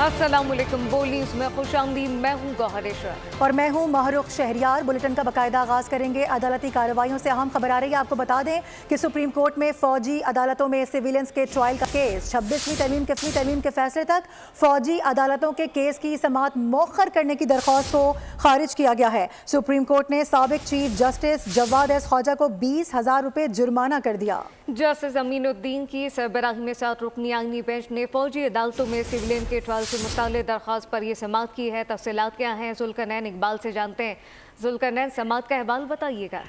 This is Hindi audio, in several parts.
अस्सलामुअलैकुम। बोल न्यूज़ में खुशामदीद। मैं हूँ गौहर इशरत और मैं हूँ महरुख शहरियार। बुलेटिन का बाकायदा आगाज़ करेंगे अदालती कार्रवाइयों से। अहम खबर आ रही है, आपको बता दें कि सुप्रीम कोर्ट में फौजी अदालतों में सिविलियंस के ट्रायल का केस 26वीं तरमीम के फैसले तक फौजी अदालतों के केस की समाअत मौखर करने की दरख्वास्त को खारिज किया गया है। सुप्रीम कोर्ट ने साबिक chief justice Jawwad S Khawaja को 20,000 रुपये जुर्माना कर दिया। जस्टिस अमीनुद्दीन की सरबराही में 7 रुकनी आईनी बेंच ने फौजी अदालतों में सिविलियन के ट्रायल से मुताल्लिक़ दरख्वास्त पर यह समाअत की है। तफसीलात क्या हैं, जुल्करनैन इकबाल से जानते हैं। जुल्करनैन, समाअत का अहवाल बताइएगा।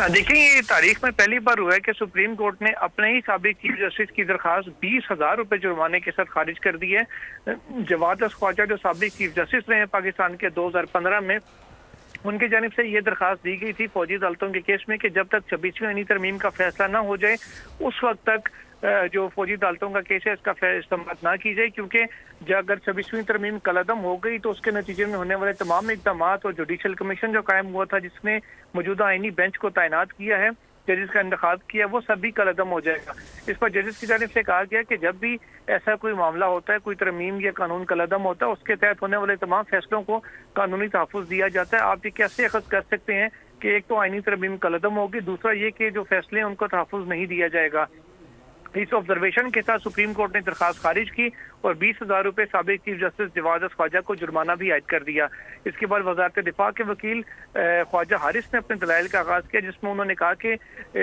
देखिए, ये तारीख में पहली बार हुआ है कि सुप्रीम कोर्ट ने अपने ही साबिक चीफ जस्टिस की दरखास्त 20,000 रुपये जुर्माने के साथ खारिज कर दी है। जवाद एस ख्वाजा जो साबिक चीफ जस्टिस रहे हैं पाकिस्तान के 2015 में, उनकी जानिब से ये दरखास्त दी गई थी फौजी अदालतों के केस में कि जब तक 26वीं आईनी तरमीम का फैसला ना हो जाए उस वक्त तक जो फौजी अदालतों का केस है इसका समाअत ना की जाए, क्योंकि अगर 26वीं तरमीम कलअदम हो गई तो उसके नतीजे में होने वाले तमाम इक़दाम और जुडिशल कमीशन जो कायम हुआ था जिसने मौजूदा आईनी बेंच को तैनात किया है, जजेस का इंतखाब किया, वो सब भी कलअदम हो जाएगा। इस पर जजेस की जानिब से कहा गया कि जब भी ऐसा कोई मामला होता है, कोई तरमीम या कानून कलअदम होता है, उसके तहत होने वाले तमाम फैसलों को कानूनी तहफ़्फ़ुज़ दिया जाता है। आप ये कैसे अखज़ कर सकते हैं कि एक तो आईनी तरमीम कलअदम होगी, दूसरा ये कि जो फैसले हैं उनको तहफ़्फ़ुज़ नहीं दिया जाएगा। इस ऑब्जर्वेशन के साथ सुप्रीम कोर्ट ने दरखास्त खारिज की और 20,000 रुपये साबिक chief justice Jawwad S Khawaja को जुर्माना भी आयद कर दिया। इसके बाद वजारत दिफा के वकील ख्वाजा हारिस ने अपने दलाइल का आगाज़ किया, जिसमें उन्होंने कहा कि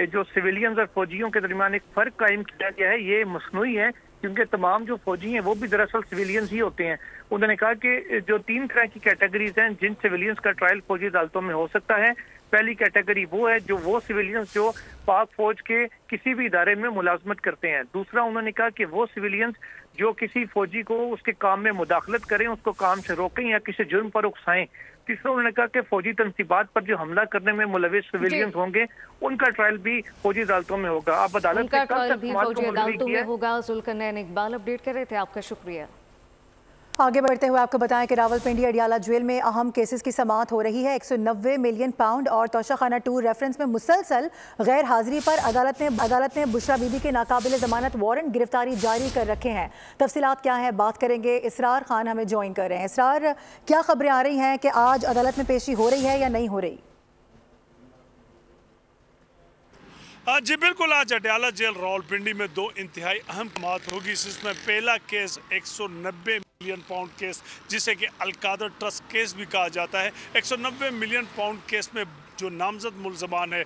जो सिविलियंस और फौजियों के दरमियान एक फ़र्क कायम किया गया है, ये मसनूई है, क्योंकि तमाम जो फौजी हैं वो भी दरअसल सिविलियंस ही होते हैं। उन्होंने कहा कि जो 3 तरह की कैटेगरीज हैं जिन सिविलियंस का ट्रायल फौजी अदालतों में हो सकता है। पहली कैटेगरी वो है जो वो सिविलियंस जो पाक फौज के किसी भी इदारे में मुलाजमत करते हैं। दूसरा उन्होंने कहा कि वो सिविलियंस जो किसी फौजी को उसके काम में मुदाखलत करें, उसको काम से रोकें या किसी जुर्म पर उकसाएं। तीसरा उन्होंने कहा कि फौजी तनसीबात पर जो हमला करने में मुलविस सिविलियंस होंगे उनका ट्रायल भी फौजी अदालतों में होगा। आप अदालत का ट्रायल भी फौजी अदालतों में होगा। जुल्करनैन इकबाल अपडेट कर रहे थे, आपका शुक्रिया। आगे बढ़ते हुए आपको बताएं कि रावलपिंडी अडियाला जेल में अहम केसेस की समाअत हो रही है। 190 मिलियन पाउंड और तोशाखाना 2 रेफरेंस में मुसलसल गैर हाजिरी पर अदालत ने बुशरा बीबी के नाकाबिल जमानत वारंट गिरफ्तारी जारी कर रखे हैं। तफसीलात क्या है, बात करेंगे। इसरार खान हमें ज्वाइन कर रहे हैं। इसरार, क्या खबरें आ रही हैं कि आज अदालत में पेशी हो रही है या नहीं हो रही? जी बिल्कुल, आज अडियाला जेल रावलपिंडी में 2 इंतहाई अहम समाअत होगी। इसमें पहला केस 190 मिलियन पाउंड केस, जिसे कि अलकादर ट्रस्ट केस भी कहा जाता है। 190 मिलियन पाउंड केस में जो नामजद मुलजमान है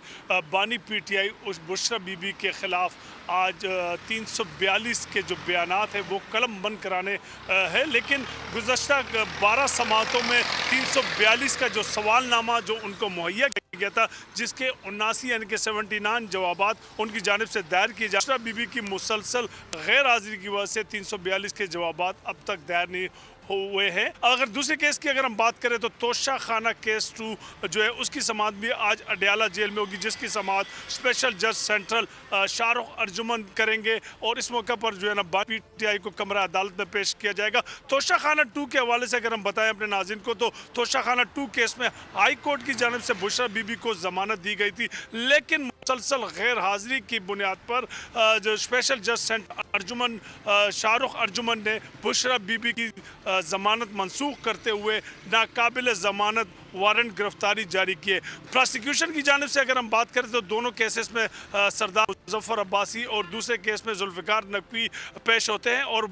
बानी PTI बुशरा बीबी के खिलाफ आज 342 के जो बयानात है वो कलम बंद कराने है, लेकिन गुज़श्ता 12 समाअतों में 342 का जो सवालनामा जो उनको मुहैया गया था, जिसके 79 यानी कि 79 जवाबात उनकी जानिब से दायर किए जा। बीबी की मुसलसल गैर हाजिरी की वजह से 342 के जवाबात अब तक दायर नहीं हुए हैं। अगर दूसरे केस की अगर हम बात करें तो तोशा खाना केस 2 जो है उसकी समाअत भी आज अडियाला जेल में होगी, जिसकी समाअत स्पेशल जज सेंट्रल शाहरुख अर्जुमन करेंगे और इस मौके पर जो है ना PTI को कमरा अदालत में पेश किया जाएगा। तोशा खाना 2 के हवाले से अगर हम बताएं अपने नाज़रीन को तो तोशा खाना 2 केस में हाई कोर्ट की जानिब से बुशरा बीबी को जमानत दी गई थी, लेकिन मुसलसल गैर हाजिरी की बुनियाद पर जो स्पेशल जज सेंट्रल अर्जुमन शाहरुख अर्जुमन ने बुशरा बीबी की जमानत मनसूख करते हुए नाकाबिल जमानत वारंट गिरफ्तारी जारी किए। प्रोसिक्यूशन की जानिब से अगर हम बात करें तो दोनों केसेस में सरदार मुजफ्फर अब्बासी और दूसरे केस में जुल्फ़िकार नकवी पेश होते हैं और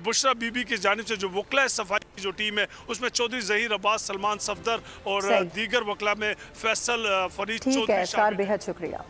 बुशरा बीबी की जानिब से जो वकला सफाई की जो टीम है उसमें चौधरी ज़हीर अब्बास, सलमान सफदर और दीगर वकला में फैसल फरीद चौधरी। बेहद शुक्रिया।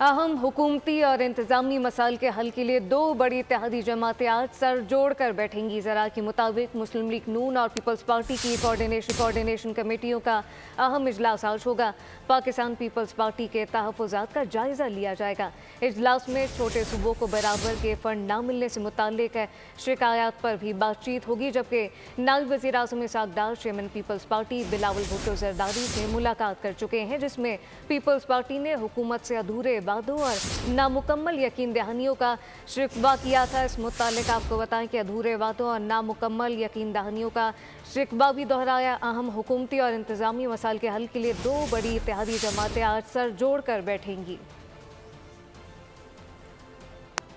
अहम हुकूमती और इंतजामी मसाइल के हल के लिए 2 बड़ी इत्तेहादी जमातें आज सर जोड़ कर बैठेंगी। ज़रा के मुताबिक मुस्लिम लीग नून और पीपल्स पार्टी की कोऑर्डिनेशन कमेटियों का अहम इजलास आज होगा। पाकिस्तान पीपल्स पार्टी के तहफ़्फ़ुज़ात का जायज़ा लिया जाएगा। इजलास में छोटे सूबों को बराबर के फंड ना मिलने से मुताल्लिक़ शिकायत पर भी बातचीत होगी, जबकि नायब वज़ीर आज़म Ishaq Dar chairman people's party Bilawal Bhutto Zardari से मुलाकात कर चुके हैं, जिसमें पीपल्स पार्टी ने हुकूमत से अधूरे वादों और नामुकम्मल यकीन दहानियों का शिकवा किया था। इस मुतालिक आपको बताएं कि अधूरे वादों और नामुकम्मल यकीन दहानियों का शिकवा भी दोहराया। अहम हुकूमती और इंतजामी मसाइल के हल के लिए 2 बड़ी इत्तेहादी जमातें आज सर जोड़ कर बैठेंगी।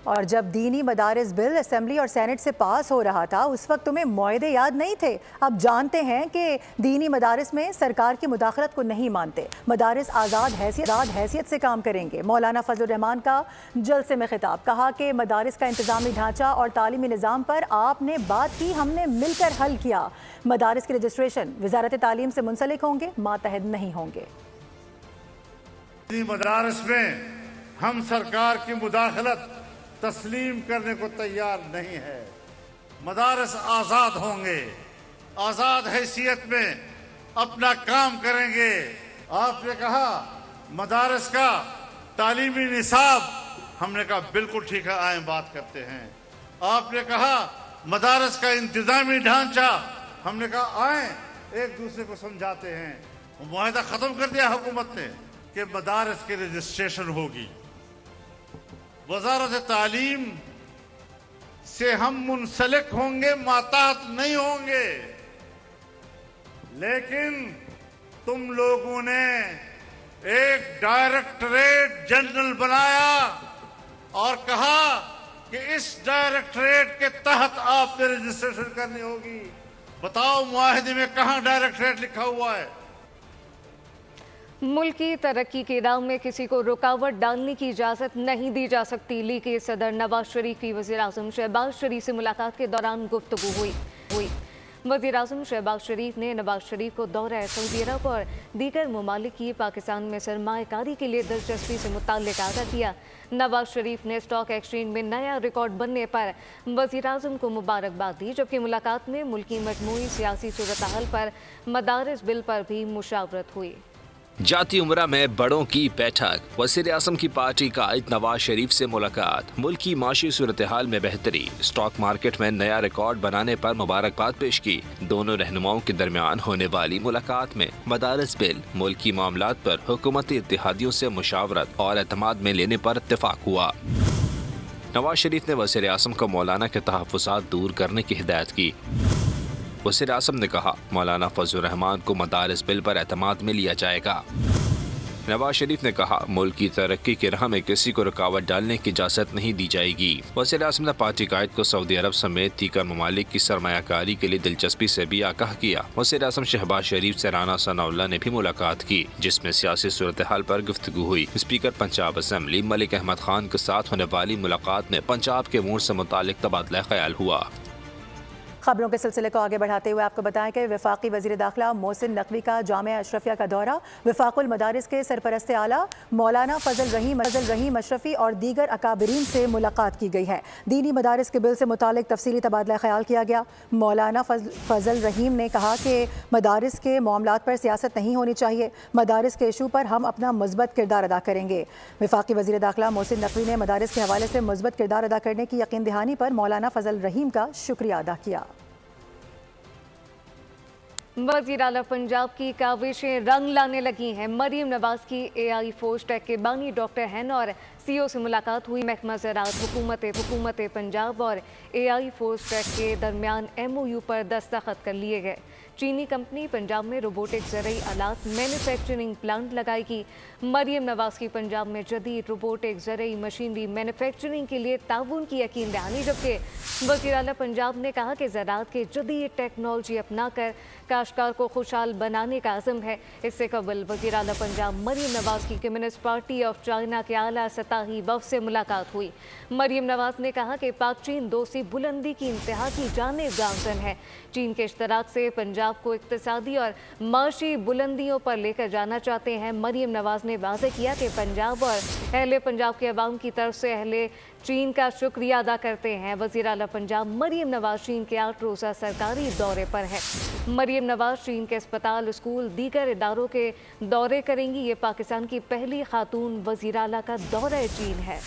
और जब दीनी मदारिस बिल असेंबली और सेनेट से पास हो रहा था उस वक्त तुम्हें मुआहदे याद नहीं थे। अब जानते हैं कि दीनी मदारिस में सरकार की मुदाखलत को नहीं मानते। मदारिस आज़ाद हैसियत से काम करेंगे। मौलाना फजल रहमान का जलसे में खिताब, कहा कि मदारिस का इंतज़ामी ढांचा और तालीमी निज़ाम पर आपने बात की, हमने मिलकर हल किया। मदारिस के रजिस्ट्रेशन वजारत तालीम से मुंसलिक होंगे, मातहत नहीं होंगे। मदारिस में हम सरकार की मुदाखलत तस्लीम करने को तैयार नहीं है। मदारस आज़ाद होंगे, आज़ाद हैसियत में अपना काम करेंगे। आपने कहा मदारस का तालीमी निसाब, हमने कहा बिल्कुल ठीक है, आए बात करते हैं। आपने कहा मदारस का इंतजामी ढांचा, हमने कहा आए एक दूसरे को समझाते हैं। मुआहदा ख़त्म कर दिया हुकूमत ने कि मदारस की रजिस्ट्रेशन होगी। वजारत तालीम से हम मुंसलिक होंगे, माताहत नहीं होंगे। लेकिन तुम लोगों ने एक डायरेक्टरेट जनरल बनाया और कहा कि इस डायरेक्टरेट के तहत आपने रजिस्ट्रेशन करनी होगी। बताओ मुआहदे में कहां डायरेक्टरेट लिखा हुआ है? मुल्क की तरक्की के राह में किसी को रुकावट डालने की इजाज़त नहीं दी जा सकती। लीग के सदर नवाज शरीफ की वज़ीर आज़म शहबाज शरीफ से मुलाकात के दौरान गुफ्तगू हुई। वज़ीर आज़म शहबाज शरीफ ने नवाज शरीफ को दौरा सऊदी अरब और दीगर ममालिक की पाकिस्तान में सरमायाकारी के लिए दिलचस्पी से मुताल्लिक़ आगाह किया। नवाज शरीफ ने स्टॉक एक्सचेंज में नया रिकॉर्ड बनने पर वज़ीर आज़म को मुबारकबाद दी, जबकि मुलाकात में मुल्क की मजमूई सियासी सूरत हाल पर मदारिस बिल पर भी मुशावरत हुई। जाती उम्रा में बड़ों की बैठक, वज़ीर आज़म की पार्टी कायद नवाज शरीफ से मुलाकात, मुल्क की माशी सूरत हाल में बेहतरी, स्टॉक मार्केट में नया रिकॉर्ड बनाने पर मुबारकबाद पेश की। दोनों रहनुमाओं के दरमियान होने वाली मुलाकात में मदारिस बिल, मुल्क की मामलात पर हुकूमती इत्तेहादियों से मुशावरत और एतमाद में लेने पर इत्तेफाक हुआ। नवाज शरीफ ने वज़ीर आज़म को मौलाना के तहफ़्फ़ुज़ात दूर करने की हिदायत की। वज़ीर आज़म ने कहा मौलाना फजल रहमान को मदारिस बिल पर एतमाद में लिया जाएगा। नवाज शरीफ ने कहा मुल्क की तरक्की की राह में किसी को रुकावट डालने की इजाज़त नहीं दी जाएगी। वज़ीर आज़म ने पार्टी कायद को सऊदी अरब समेत दीगर ममालिक की सरमायाकारी के लिए दिलचस्पी से भी आगाह किया। वज़ीर आज़म शहबाज शरीफ से राना सनाउल्लाह ने भी मुलाकात की, जिसमें सियासी सूरत हाल पर गुफ्तगू हुई। स्पीकर पंजाब असम्बली मलिक अहमद खान के साथ होने वाली मुलाकात में पंजाब के अमूर से मुतालिक तबादला ख्याल हुआ। खबरों के सिलसिले को आगे बढ़ाते हुए आपको बताएं कि वफाकी वज़ीर दाखिला मोहसिन नकवी का जामिया अशरफिया का दौरा, वफाकुल मदारिस के सरपरस्त आला मौलाना फजल रहीम अशरफी और दीगर अकाबरीन से मुलाकात की गई है। दीनी मदारिस के बिल से मुतालिक तफसीली तबादला ख्याल किया गया। मौलाना फजल रहीम ने कहा कि मदारिस के मामलात पर सियासत नहीं होनी चाहिए, मदारिस के इशू पर हम अपना मुस्बत किरदार अदा करेंगे। वफाकी वज़ीर दाखिला मोहसिन नकवी ने मदारिस के हवाले से मुस्बत किरदार अदा करने की यकीन दहानी पर मौलाना फजल रहीम का शुक्रिया अदा किया। वज़ीर आला पंजाब की काविशें रंग लाने लगी हैं। मरीम नवाज की AI फोर्स टेक के बानी डॉक्टर हैन और CEO से मुलाकात हुई। महकमा ज़राअत हुकूमत पंजाब और AI फोर्स टेक के दरमियान MOU पर दस्तखत कर लिए गए। चीनी कंपनी पंजाब में रोबोटिक ज़रई आलात मैन्युफैक्चरिंग प्लांट लगाएगी। मरीम नवाज की पंजाब में जदीद रोबोटिक ज़रई मशीनरी मैन्युफैक्चरिंग के लिए ताउन की यकीन दहानी, जबकि वज़ीर आला पंजाब ने कहा कि ज़राअत के जदीद टेक्नोलॉजी अपनाकर काश्तकार को खुशहाल बनाने का अज़म है। इससे कबल वज़ीर आला पंजाब मरीम नवाज की कम्युनिस्ट पार्टी ऑफ चाइना के आला सतही वफ़द से मुलाकात हुई। मरीम नवाज ने कहा कि पाक चीन दोस्ती बुलंदी की इंतहा की जानिब गामज़न है। चीन के इश्तराक से पंजाब को इक़्तिसादी और माशी बुलंदियों पर लेकर जाना चाहते हैं। मरीम नवाज ने वाज़ेह किया कि पंजाब और अहले पंजाब के अवाम की तरफ से अहले चीन का शुक्रिया अदा करते हैं। वज़ीर आला पंजाब मरीम नवाज चीन के 8 रोज़ा सरकारी दौरे पर है। मरीम नवाज चीन के अस्पताल, स्कूल, दीगर इदारों के दौरे करेंगी। ये पाकिस्तान की पहली खातून वज़ीर आला का दौरा चीन है।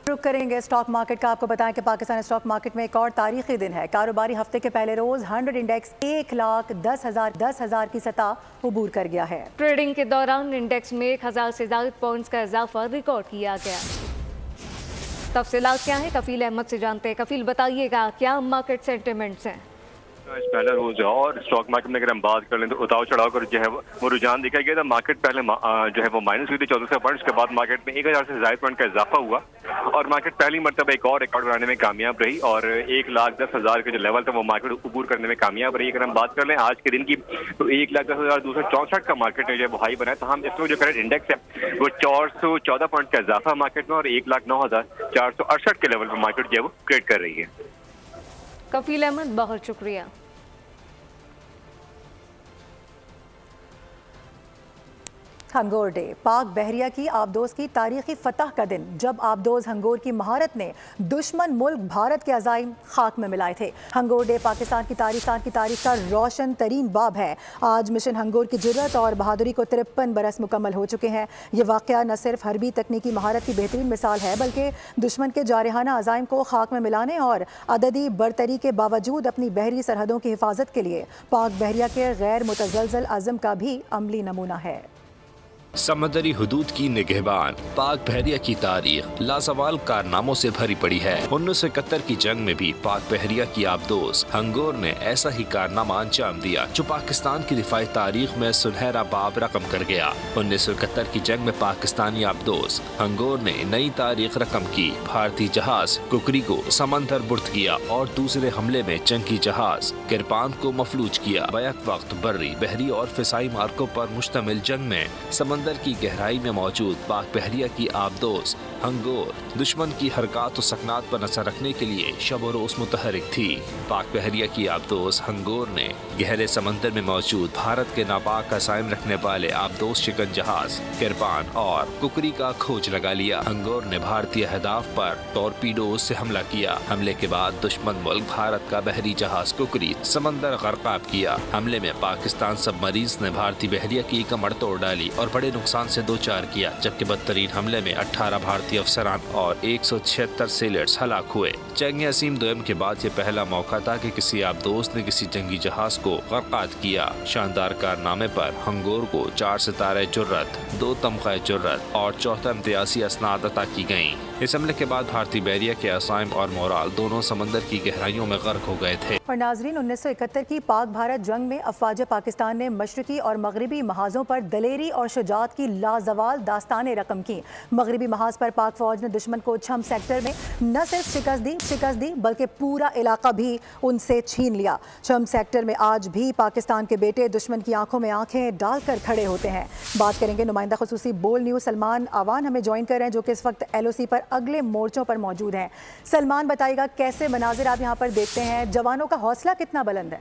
रुक करेंगे स्टॉक मार्केट का। आपको बताएं कि पाकिस्तान स्टॉक मार्केट में एक और तारीखी दिन है। कारोबारी हफ्ते के पहले रोज 100 इंडेक्स 1,10,000 की सतह उबूर कर गया है। ट्रेडिंग के दौरान इंडेक्स में 1000 से ज़ायद पॉइंट्स का इजाफा रिकॉर्ड किया गया। तफसीलात क्या है, कफील अहमद से जानते हैं। कफील बताइएगा क्या मार्केट सेंटिमेंट्स हैं? पहला रोज है और स्टॉक मार्केट में अगर हम बात कर लें तो उतार चढ़ाव कर जो है वो रुझान देखा गया था। मार्केट पहले जो है वो माइनस हुई थी 1400 पॉइंट्स के बाद मार्केट में 1000 से ज्यादा पॉइंट का इजाफा हुआ और मार्केट पहली मरतबा एक और रिकॉर्ड बनाने में कामयाब रही और 1,10,000 के जो लेवल था वो मार्केट अबूर करने में कामयाब रही। अगर हम बात कर लें आज के दिन की तो 1,10,264 का मार्केट जो है वो हाई बना है। तो हम इसमें जो करंट इंडेक्स है वो 414 पॉइंट का इजाफा मार्केट में और 1,09,468 के लेवल पर मार्केट जो है वो ट्रेड कर रही है। कफील अहमद, बहुत शुक्रिया। हंगोर डे, पाक बहरिया की आबदोज की तारीखी फतह का दिन, जब आबदोज हंगोर की महारत ने दुश्मन मुल्क भारत के अज़ाइम खाक में मिलाए थे। हंगोर डे पाकिस्तान की तारीख का रोशन तरीन बाब है। आज मिशन हंगोर की जुर्रत और बहादुरी को 53 बरस मुकम्मल हो चुके हैं। ये वाक़या न सिर्फ हरबी तकनीकी महारत की बेहतरीन मिसाल है बल्कि दुश्मन के जारहाना अज़ाइम को खाक में मिलाने और अददी बरतरी के बावजूद अपनी बहरी सरहदों की हिफाजत के लिए पाक बहरिया के गैर मुतज़लज़ल अज़म का भी अमली नमूना है। समंदरी हुदूद की निगहबान पाक बहरिया की तारीख लाजवाल कारनामों से भरी पड़ी है। 1971 की जंग में भी पाक बहरिया की आबदोज हंगोर ने ऐसा ही कारनामा अंजाम दिया जो पाकिस्तान की दिफाई तारीख में सुनहरा बाब रकम कर गया। 1971 की जंग में पाकिस्तानी आबदोज हंगोर ने नई तारीख रकम की। भारतीय जहाज कुकरी को समंदर बुर्द किया और दूसरे हमले में जंगी जहाज किरपान को मफलूज किया। बैक वक्त बर्री, बहरी और फिसाई मार्गों पर मुश्तमिल जंग में समंदर की गहराई में मौजूद पाक बहरिया की आबदोज हंगोर दुश्मन की हरकत और सकनात पर नजर रखने के लिए शब और रोज मुतहरिक थी। पाक बहरिया की आबदोज हंगोर ने गहरे समंदर में मौजूद भारत के नापाक अज़ाइम रखने वाले आबदोज शिकन जहाज किरपान और कुकरी का खोज लगा लिया। हंगोर ने भारतीय अहदाफ पर टॉर्पीडो से हमला किया। हमले के बाद दुश्मन मुल्क भारत का बहरी जहाज कुकरी समंदर गर्काब किया। हमले में पाकिस्तान सबमरीज ने भारतीय बहरिया की कमर तोड़ डाली और बड़े नुकसान से दो चार किया, जबकि बदतरीन हमले में 18 भारतीय अफसरान और 176 सेलर्स हलाक हुए। जंग असीम दोयम के बाद ये पहला मौका था कि किसी आबदोज ने किसी जंगी जहाज को गर्कात किया। शानदार कारनामे पर हंगोर को 4 सितारे जुर्रत, 2 तमग़े जुर्रत और 4 इम्तियाजी असनाद अता की गयी। इस हमले के बाद भारतीय बहरिया के अज़ाइम और मोराल दोनों समंदर की गहराइयों में गर्क हो गए थे। और नाजरीन, 1971 की पाक भारत जंग में अफवाज पाकिस्तान ने मशरकी और मगरबी महाजों पर दलेरी और शुजात की लाजवाल दास्तानें रकम की। मगरबी महाज पर पाक फौज ने दुश्मन को छम सेक्टर में न सिर्फ शिकस्त दी बल्कि पूरा इलाका भी उनसे छीन लिया। छम सेक्टर में आज भी पाकिस्तान के बेटे दुश्मन की आंखों में आंखें डालकर खड़े होते हैं। बात करेंगे नुमाइंदा खुसूसी बोल न्यूज़ सलमान अवान हमें ज्वाइन कर रहे हैं, जो कि इस वक्त LOC पर अगले मोर्चों पर मौजूद हैं। सलमान, बताइएगा कैसे मनाजिर आप यहाँ पर देखते हैं, जवानों का हौसला कितना बुलंद है?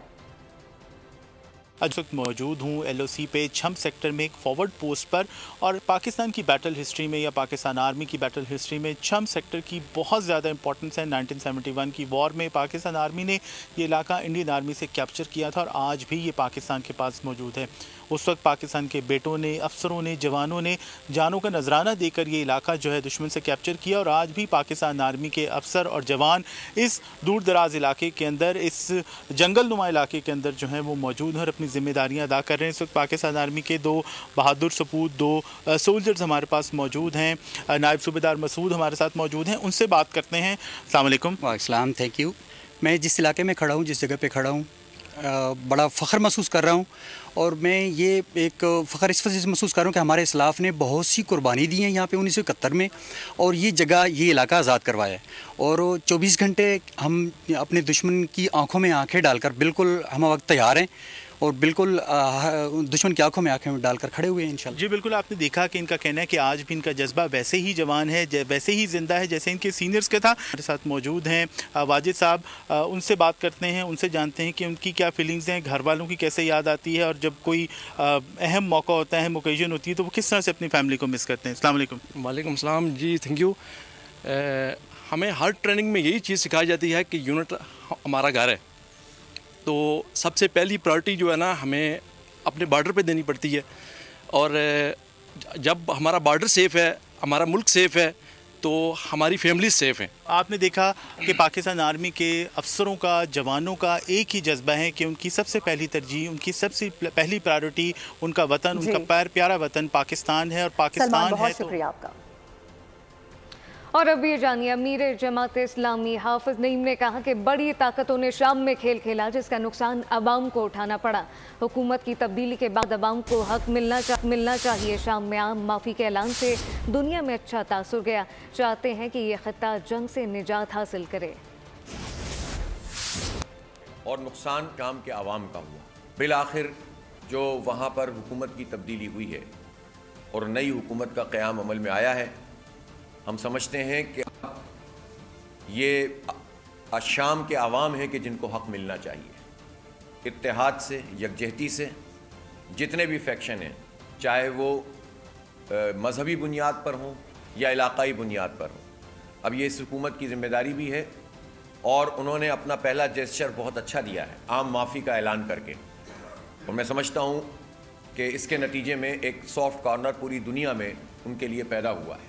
आज वक्त मौजूद हूँ LOC पे छम सेक्टर में एक फॉरवर्ड पोस्ट पर, और पाकिस्तान की बैटल हिस्ट्री में या पाकिस्तान आर्मी की बैटल हिस्ट्री में छम सेक्टर की बहुत ज़्यादा इंपॉर्टेंस है। 1971 की वॉर में पाकिस्तान आर्मी ने ये इलाका इंडियन आर्मी से कैप्चर किया था और आज भी ये पाकिस्तान के पास मौजूद है। उस वक्त पाकिस्तान के बेटों ने, अफसरों ने, जवानों ने जानों का नजराना देकर ये इलाका जो है दुश्मन से कैप्चर किया और आज भी पाकिस्तान आर्मी के अफसर और जवान इस दूर दराज इलाके के अंदर, इस जंगल नुमा इलाके के अंदर जो है वो मौजूद हैं और अपनी जिम्मेदारियां अदा कर रहे हैं। इस वक्त पाकिस्तान आर्मी के 2 बहादुर सपूत, 2 सोल्जर्स हमारे पास मौजूद हैं। नायब सूबेदार मसूद हमारे साथ मौजूद हैं, उनसे बात करते हैं। अस्सलाम वालेकुम। वालेकुम, थैंक यू। मैं जिस इलाके में खड़ा हूँ, जिस जगह पे खड़ा हूँ, बड़ा फ़ख्र महसूस कर रहा हूँ और मैं ये एक फ़ख्र इस वजह से महसूस कर रहा हूँ कि हमारे इस्लाफ ने बहुत सी कुर्बानी दी है यहाँ पे 1971 में, और ये जगह, ये इलाका आज़ाद करवाया है। और 24 घंटे हम अपने दुश्मन की आंखों में आंखें डालकर बिल्कुल हम वक्त तैयार हैं और बिल्कुल दुश्मन की आंखों में आंखें डालकर खड़े हुए हैं इंशाल्लाह। जी बिल्कुल, आपने देखा कि इनका कहना है कि आज भी इनका जज्बा वैसे ही जवान है, वैसे ही ज़िंदा है जैसे इनके सीनियर्स का था। हमारे साथ मौजूद हैं वाजिद साहब, उनसे बात करते हैं, उनसे जानते हैं कि उनकी क्या फीलिंग्स हैं, घर वालों की कैसे याद आती है और जब कोई अहम मौका होता है, अहम ओकेजन होती है, तो वो किस तरह से अपनी फैमिली को मिस करते हैं। अस्सलाम वालेकुम। वालेकुम सलाम जी, थैंक यू। हमें हर ट्रेनिंग में यही चीज़ सिखाई जाती है कि यूनिट हमारा घर है, तो सबसे पहली प्रायोरिटी जो है ना हमें अपने बॉर्डर पे देनी पड़ती है। और जब हमारा बॉर्डर सेफ़ है, हमारा मुल्क सेफ़ है, तो हमारी फैमिली सेफ़ हैं। आपने देखा कि पाकिस्तान आर्मी के अफसरों का, जवानों का एक ही जज्बा है कि उनकी सबसे पहली तरजीह, उनकी सबसे पहली प्रायोरिटी उनका वतन, उनका प्यारा वतन पाकिस्तान है और पाकिस्तान है। बहुत शुक्रिया आपका। और अब ये जानिए, अमीर जमात इस्लामी हाफिज नईम ने कहा कि बड़ी ताकतों ने शाम में खेल खेला जिसका नुकसान अवाम को उठाना पड़ा। हुकूमत की तब्दीली के बाद अवाम को हक मिलना चाहिए। शाम में आम माफ़ी के ऐलान से दुनिया में अच्छा तासुर गया। चाहते हैं कि ये खित्ता जंग से निजात हासिल करे। और नुकसान शाम के अवाम का हुआ। बिलाखिर जो वहाँ पर हुकूमत की तब्दीली हुई है और नई हुकूमत का क़याम अमल में आया है, हम समझते हैं कि ये शाम के अवाम है कि जिनको हक मिलना चाहिए। इत्तेहाद से, यकजहती से जितने भी फैक्शन हैं, चाहे वो मजहबी बुनियाद पर हों या इलाक़ाई बुनियाद पर हों, अब ये इस हुकूमत की ज़िम्मेदारी भी है और उन्होंने अपना पहला जेस्चर बहुत अच्छा दिया है आम माफ़ी का ऐलान करके। और मैं समझता हूँ कि इसके नतीजे में एक सॉफ्ट कॉर्नर पूरी दुनिया में उनके लिए पैदा हुआ है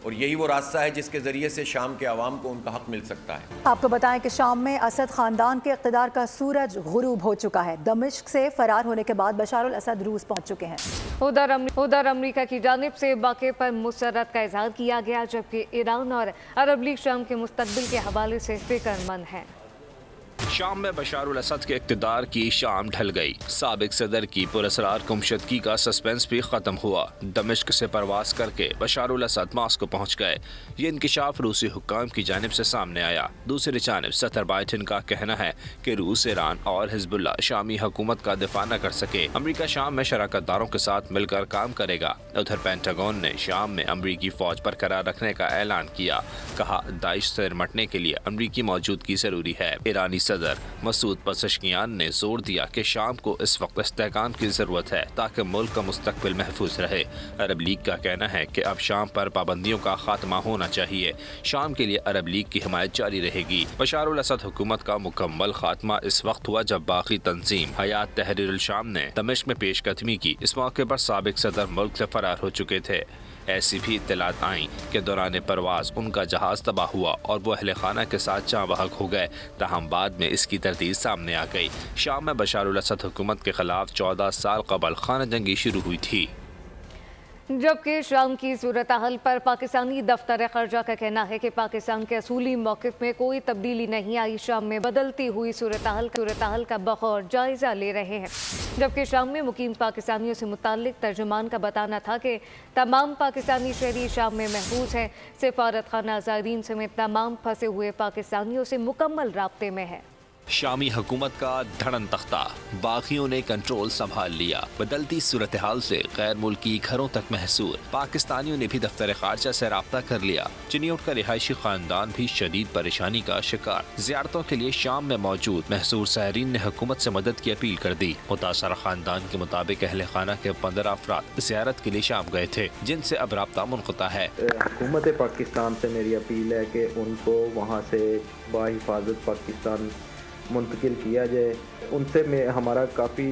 और यही वो रास्ता है जिसके ज़रिए से शाम के अवाम को उनका हक मिल सकता है। आपको बताएं कि शाम में असद ख़ानदान के इक़्तिदार का सूरज गुरूब हो चुका है। दमिश्क से फ़रार होने के बाद बशार अल असद रूस पहुँच चुके हैं। उधर अमरीका की जानिब से वाक़े पर मुसर्रत का इज़हार किया गया, जबकि ईरान और अरब लीग शाम के मुस्तक़बिल के हवाले से फ़िक्रमंद है। शाम में बशार अल असद के इक़्तिदार की शाम ढल गई। साबिक सदर की पुरअसरार गुमशुदगी का सस्पेंस भी ख़त्म हुआ। दमिश्क से परवास करके बशार अल असद मास्को पहुँच गए। ये इंकिशाफ रूसी हुक्काम की जानिब से सामने आया। दूसरी जानिब सदर बाइडेन का कहना है कि रूस, ईरान और हिजबुल्लाह शामी हुकूमत का दिफा न कर सके। अमरीका शाम में शराकतदारों के साथ मिलकर काम करेगा। उधर पेंटागन ने शाम में अमरीकी फ़ौज बरकरार रखने का ऐलान किया। कहा, दाइश से निपटने के लिए अमरीकी मौजूदगी ज़रूरी है। ईरानी सदर मसूद पज़ेश्कियान ने जोर दिया कि शाम को इस वक्त इस्तेहकाम की ज़रूरत है ताकि मुल्क का मुस्तकबिल महफूज रहे। अरब लीग का कहना है कि अब शाम पर पाबंदियों का खात्मा होना चाहिए। शाम के लिए अरब लीग की हिमायत जारी रहेगी। बशार अल असद हुकूमत का मुकम्मल खात्मा इस वक्त हुआ जब बाकी तंजीम हयात तहरीर अल शाम ने दमिश्क में पेशकदमी की। इस मौके पर साबिक सदर मुल्क से फरार हो चुके थे। ऐसी भी इत्तलात आईं कि दौरान परवाज उनका जहाज तबाह हुआ और वो अहले खाना के साथ जाँ बहक हो गए। ताहम बाद में इसकी तरतीब सामने आ गई। शाम में बशार अल असद हुकूमत के खिलाफ 14 साल कबल खाना जंगी शुरू हुई थी। जबकि शाम की सूरत हाल पर पाकिस्तानी दफ्तर खर्जा का कहना है कि पाकिस्तान के असूली मौक़िफ़ में कोई तब्दीली नहीं आई। शाम में बदलती हुई सूरत हाल का बखौर जायज़ा ले रहे हैं। जबकि शाम में मुकीम पाकिस्तानियों से मुताल्लिक़ तर्जुमान का बताना था कि तमाम पाकिस्तानी शहरी शाम में महफूज हैं। सिफारत खाना ज़ायरीन समेत तमाम फंसे हुए पाकिस्तानियों से मुकम्मल राब्ते में है। शामी हुकूमत का धड़न तख्ता, बागियों ने कंट्रोल संभाल लिया। बदलती सूरत हाल से गैर मुल्की घरों तक महसूर। पाकिस्तानियों ने भी दफ्तर खारजा से राब्ता कर लिया। चिनियोट का रिहायशी खानदान भी शदीद परेशानी का शिकार। ज़ियारतों के लिए शाम में मौजूद महसूर सायरीन ने हुकूमत से मदद की अपील कर दी। मुतासरा खानदान के मुताबिक अहले खाना के 15 अफराद ज़ियारत के लिए शाम गए थे, जिनसे अब राब्ता मुनक़ता है। हुकूमत पाकिस्तान से मेरी अपील है कि उनको वहाँ से बाहिफाजत पाकिस्तान मुंतकिल किया जाए। उनसे में हमारा काफ़ी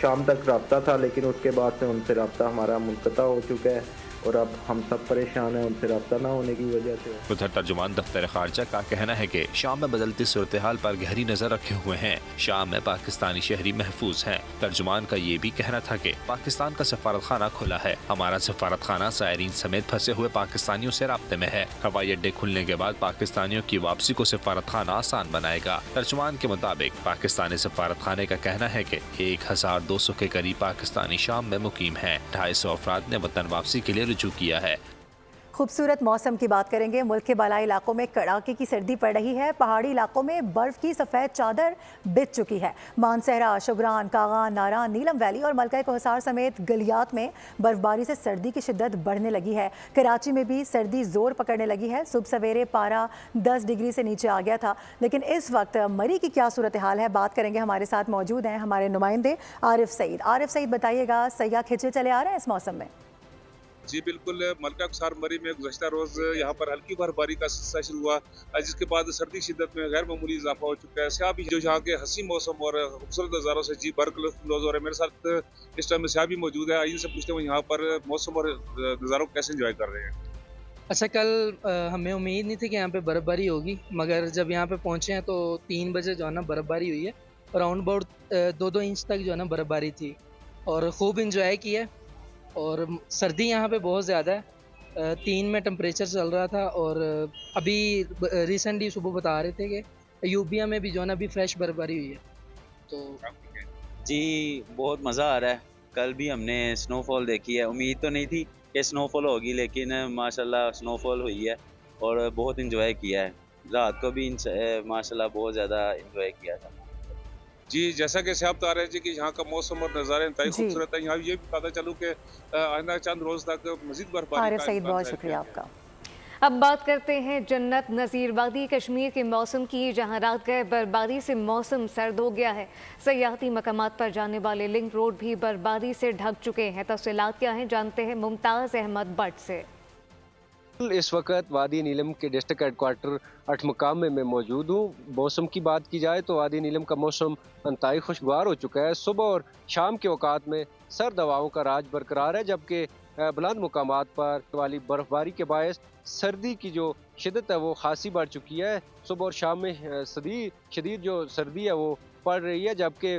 शाम तक रब्ता था, लेकिन उसके बाद से उनसे रब्ता हमारा मुनक़ता हो चुका है और अब हम सब परेशान हैं उनसे रब्ता ना होने की वजह से। उधर तर्जुमान दफ्तर खारजा का कहना है कि शाम में बदलती सूरत हाल पर गहरी नजर रखे हुए हैं। शाम में पाकिस्तानी शहरी महफूज हैं। तर्जुमान का ये भी कहना था कि पाकिस्तान का सफारत खाना खुला है। हमारा सफारत खाना सायरीन समेत फंसे हुए पाकिस्तानियों से राब्ते में है। हवाई अड्डे खुलने के बाद पाकिस्तानियों की वापसी को सफारत खाना आसान बनाएगा। तर्जुमान के मुताबिक पाकिस्तानी सफारत खाने का कहना है कि 1200 के करीब पाकिस्तानी शाम में मुकीम है। 250 अफराद ने वतन वापसी के लिए रुजू किया है। खूबसूरत मौसम की बात करेंगे। मुल्क के बालाई इलाकों में कड़ाके की सर्दी पड़ रही है। पहाड़ी इलाकों में बर्फ की सफ़ेद चादर बिछ चुकी है। मानसहरा, शुगरान, कागान, नारान, नीलम वैली और मलका कोहसार समेत गलियात में बर्फबारी से सर्दी की शिद्दत बढ़ने लगी है। कराची में भी सर्दी जोर पकड़ने लगी है। सुबह सवेरे पारा 10 डिग्री से नीचे आ गया था, लेकिन इस वक्त मरी की क्या सूरत हाल है, बात करेंगे। हमारे साथ मौजूद हैं हमारे नुमाइंदे आरिफ सईद। आरिफ सईद, बताइएगा, सयाह खिंचे चले आ रहे हैं इस मौसम में? जी बिल्कुल, मलका कोहसार मरी में गुज़श्ता रोज़ यहाँ पर हल्की बर्फबारी का सिलसिला शुरू हुआ, जिसके बाद सर्दी शिद्दत में गैर मामूली इजाफा हो चुका है। स्याह भी जो यहाँ के हसीन मौसम और खूबसूरत नज़ारों से जी भर लुत्फ़ हो रहे हैं। मेरे साथ इस टाइम में स्याह भी मौजूद है। आइए से पूछते हैं यहाँ पर मौसम और नज़ारों को कैसे इंजॉय कर रहे हैं। अच्छा, कल हमें उम्मीद नहीं थी कि यहाँ पे बर्फबारी होगी, मगर जब यहाँ पे पहुँचे हैं तो 3 बजे जो है ना बर्फबारी हुई है। अराउंड अबाउट 2-2 इंच तक जो है ना बर्फबारी थी और खूब इंजॉय किया। और सर्दी यहाँ पे बहुत ज़्यादा है 3 में टेम्परेचर चल रहा था और अभी रिसेंटली सुबह बता रहे थे कि यूबिया में भी जो है ना अभी फ्रेश बर्फबारी हुई है। तो जी बहुत मज़ा आ रहा है। कल भी हमने स्नोफॉल देखी है, उम्मीद तो नहीं थी कि स्नोफॉल होगी, लेकिन माशाल्लाह स्नोफॉल हुई है और बहुत इंजॉय किया है। रात को भी माशाल्लाह बहुत ज़्यादा इंजॉय किया था। जी जैसा कि साहब बता रहे हैं जी कि यहाँ का मौसम और नज़ारे इंतहाई खूबसूरत है। यहाँ ये भी पता चलूँ कि आइंदा चंद रोज़ तक मज़ीद बर्फबारी। सईद बहुत शुक्रिया आपका। अब बात करते हैं जन्नत नज़ीर वादी कश्मीर के मौसम की, जहां रात गए बर्फबारी से मौसम सर्द हो गया है। सयाहती मकामात पर जाने वाले लिंक रोड भी बर्फबारी से ढक चुके हैं। तफसीलात क्या हैं जानते हैं मुमताज़ अहमद बट से। इस वक्त वादी नीलम के डिस्ट्रिक्ट हेडक्वार्टर अठमकाम में मैं मौजूद हूँ। मौसम की बात की जाए तो वादी नीलम का मौसम इंतहाई खुशगवार हो चुका है। सुबह और शाम के औकात में सर्द हवाओं का राज बरकरार है, जबकि बुलंद मुकामात पर वाली बर्फबारी के बायस सर्दी की जो शिद्दत है वो खासी बढ़ चुकी है। सुबह और शाम में शदीद जो सर्दी है वो पड़ रही है, जबकि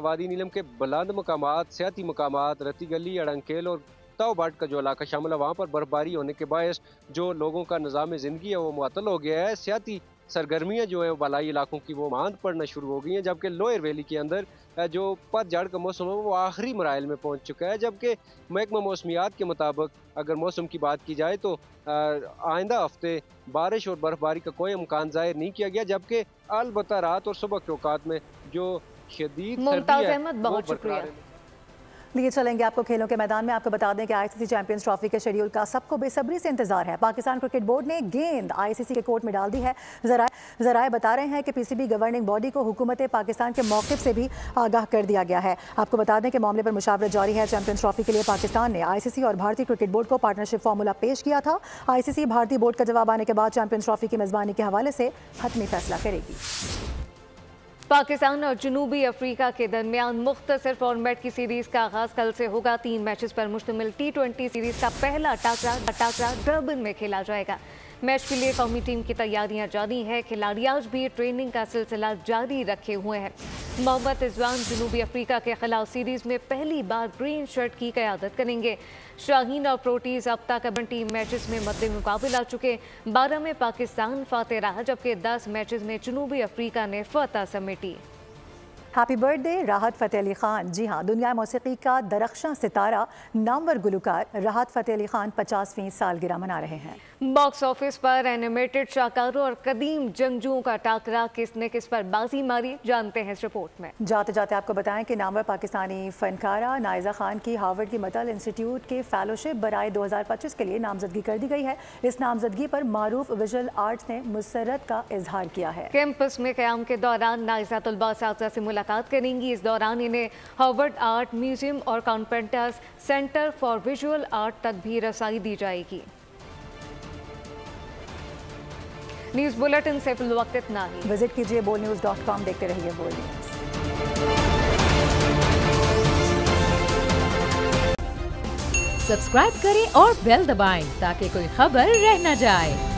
वादी नीलम के बुलंद मुकामात, सियाती मुकामात, रती गली, अड़ंकेल और ताव बाट का जो इलाका शामिल है वहाँ पर बर्फबारी होने के बायस जो लोगों का निज़ाम ज़िंदगी है वो मुअत्तल हो गया है। सियाती सरगर्मियाँ जो है बलाई इलाकों की वो मांद पड़ना शुरू हो गई हैं, जबकि लोअर वैली के अंदर जो पतझड़ का मौसम है वो आखिरी मराइल में पहुंच चुका है। जबकि महकमा मौसमियात के मुताबिक अगर मौसम की बात की जाए तो आइंदा हफ्ते बारिश और बर्फबारी का कोई इम्कान जाहिर नहीं किया गया, जबकि अलबत्ता रात और सुबह के औकात में जो शदीद मुमताज़ अहमद बहुत शुक्रिया। लिए चलेंगे आपको खेलों के मैदान में। आपको बता दें कि आईसीसी चैंपियंस ट्रॉफी के शेड्यूल का सबको बेसब्री से इंतजार है। पाकिस्तान क्रिकेट बोर्ड ने गेंद आईसीसी के कोर्ट में डाल दी है। जराए बता रहे हैं कि पीसीबी गवर्निंग बॉडी को हुकूमत पाकिस्तान के मौक़िफ़ से भी आगाह कर दिया गया है। आपको बता दें कि मामले पर मुशावरत जारी है। चैंपियंस ट्रॉफी के लिए पाकिस्तान ने आईसीसी और भारतीय क्रिकेट बोर्ड को पार्टनरशिप फार्मूला पेश किया था। आईसीसी भारतीय बोर्ड का जवाब आने के बाद चैंपियंस ट्रॉफी की मेज़बानी के हवाले से हतमी फैसला करेगी। पाकिस्तान और जनूबी अफ्रीका के दरमियान मुख्तसर फॉर्मेट की सीरीज का आगाज कल से होगा। 3 मैचेस पर मुश्तमिल T20 सीरीज का पहला टाकरा डर्बन में खेला जाएगा। मैच के लिए कौमी टीम की तैयारियां जारी हैं। खिलाड़ी आज भी ट्रेनिंग का सिलसिला जारी रखे हुए हैं। मोहम्मद रिजवान जनूबी अफ्रीका के खिलाफ सीरीज में पहली बार ग्रीन शर्ट की क़यादत करेंगे। शाहीन और प्रोटीज अब तक 20 मैचेस में मद्दे मुकाबला आ चुके। 12 में पाकिस्तान फातेह रहा, जबकि 10 मैचेस में जनूबी अफ्रीका ने फतह समेटी। हैप्पी बर्थडे राहत फ़तेह अली खान। जी हाँ, दुनिया मौसीकी का दरख्शां सितारा नामवर गुलकार राहत फ़तेह अली खान 50वीं सालगिरह मना रहे हैं। बॉक्स ऑफिस पर एनिमेटेड शाहकारों और कदीम जंगजुओं का टाकरा, किसने किस पर बाजी मारी, जानते हैं इस रिपोर्ट में। जाते जाते आपको बताएं कि नामवर पाकिस्तानी फनकारा नाइजा खान की हार्वर्ड की मटल इंस्टीट्यूट के फेलोशिप बराए 2025 के लिए नामजदगी कर दी गई है। इस नामजदगी पर मारूफ विजुअल आर्ट्स ने मुसर्रत का इजहार किया है। कैंपस में क़याम के दौरान नाइजा तलबा साथी से मुलाकात करेंगी। इस दौरान इन्हें हार्वर्ड आर्ट म्यूजियम और carpenters centre for visual art तक भी रसाई दी जाएगी। न्यूज़ बुलेटिन से फिल वक्त इतना ही। विजिट कीजिए bolnews.com, देखते रहिए बोल न्यूज़। सब्सक्राइब करें और बेल दबाएं ताकि कोई खबर रह न जाए।